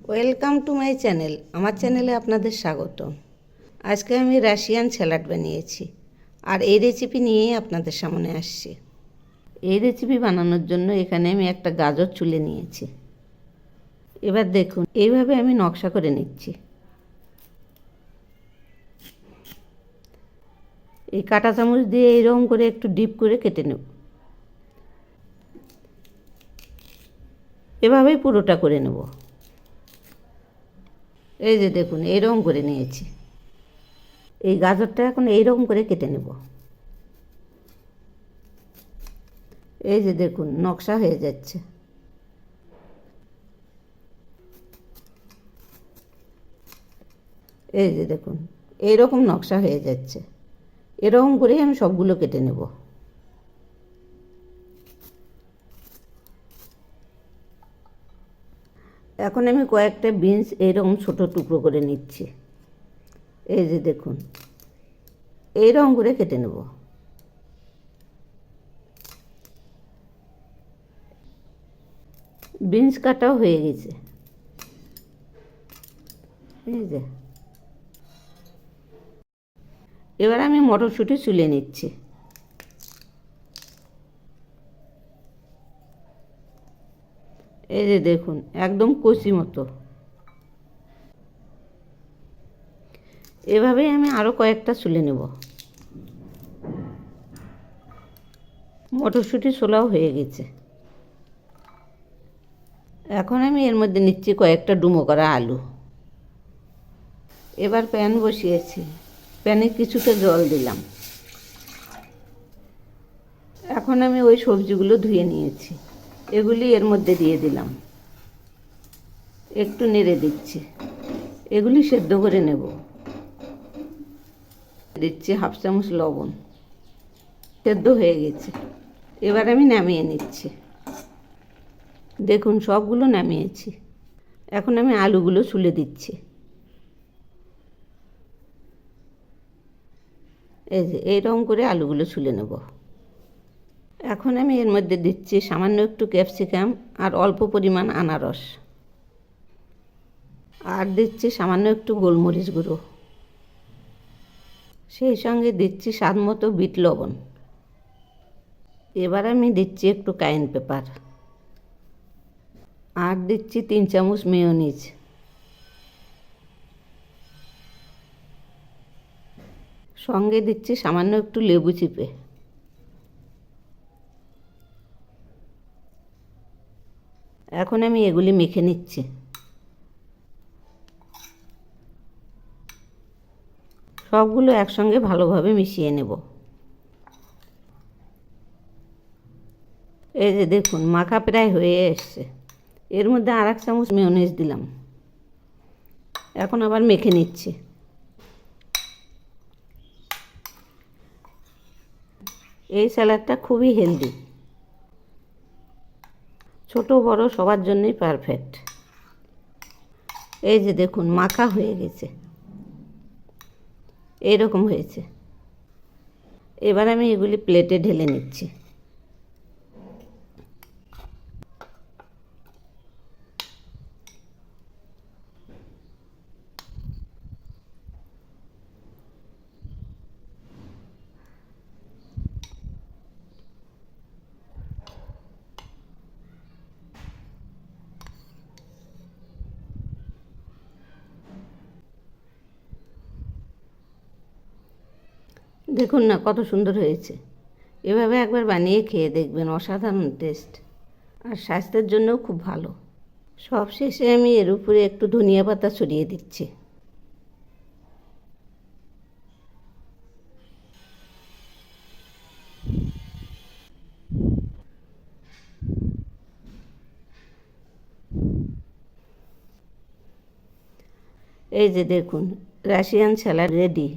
Welcome to my channel. আমার চ্যানেলে আপনাদের স্বাগত। আজকে আমি রাশিয়ান স্যালাড বানিয়েছি, আর এই রেসিপি নিয়েই আপনাদের সামনে আসছি। এই রেসিপি বানানোর জন্য এখানে আমি একটা গাজর ছুলে নিয়েছি। এবার দেখুন, এইভাবে আমি নকশা করে নিচ্ছি। এই কাঁটা চামচ দিয়ে এইরকম করে একটু ডিপ করে কেটে নেব। এভাবেই পুরোটা করে নেব। এই যে দেখুন, এইরকম করে নিয়েছি। এই গাজরটা এখন এইরকম করে কেটে নেব। এই যে দেখুন, নকশা হয়ে যাচ্ছে। এই যে দেখুন, এইরকম নকশা হয়ে যাচ্ছে। এরকম করেই আমি সবগুলো কেটে নেব। এখন আমি কয়েকটা বিনস এইরকম ছোট টুকরো করে নিচ্ছি। এই যে দেখুন, এইরকম করে কেটে নেব। বিনস কাটাও হয়ে গেছে। এই যে এবার আমি মটরশুঁটি চুলে নিচ্ছি। এই যে দেখুন, একদম কচি মতো। এভাবেই আমি আরও কয়েকটা চুলে নেব। মটরশুঁটি ছোলাও হয়ে গেছে। এখন আমি এর মধ্যে নিচ্ছি কয়েকটা ডুমো করা আলু। এবার প্যান বসিয়েছি, প্যানে কিছুটা জল দিলাম। এখন আমি ওই সবজিগুলো ধুয়ে নিয়েছি, এগুলি এর মধ্যে দিয়ে দিলাম। একটু নেড়ে দিচ্ছি। এগুলি সেদ্ধ করে নেব। দিচ্ছি হাফ চামচ লবণ। সেদ্ধ হয়ে গেছে। এবার আমি নামিয়ে নিচ্ছি। দেখুন, সবগুলো নামিয়েছি। এখন আমি আলুগুলো ছুলে দিচ্ছি। এই যে এইরকম করে আলুগুলো ছুলে নেব। এখন আমি এর মধ্যে দিচ্ছি সামান্য একটু ক্যাপসিকাম আর অল্প পরিমাণ আনারস, আর দিচ্ছি সামান্য একটু গোলমরিচ গুঁড়ো। সেই সঙ্গে দিচ্ছি স্বাদ মতো বিট লবণ। এবার আমি দিচ্ছি একটু কায়েন পেপার, আর দিচ্ছি 3 চামচ মেয়োনিজ। সঙ্গে দিচ্ছি সামান্য একটু লেবু চিপে। এখন আমি এগুলি মেখে নিচ্ছি। সবগুলো একসঙ্গে ভালোভাবে মিশিয়ে নেব। এই যে দেখুন, মাখা প্রায় হয়ে এসছে। এর মধ্যে আর 1 চামচ মেয়োনিজ দিলাম। এখন আবার মেখে নিচ্ছি। এই স্যালাডটা খুবই হেলদি, ছোট বড় সবার জন্যই পারফেক্ট। এই যে দেখুন, মাখা হয়ে গেছে, এইরকম হয়েছে। এবার আমি এগুলি প্লেটে ঢেলে নিচ্ছি। দেখুন না, কত সুন্দর হয়েছে। এভাবে একবার বানিয়ে খেয়ে দেখবেন, অসাধারণ টেস্ট, আর স্বাস্থ্যের জন্যও খুব ভালো। সব শেষে আমি এর উপরে একটু ধনিয়া পাতা ছড়িয়ে দিচ্ছি। এই যে দেখুন, রাশিয়ান স্যালাড রেডি।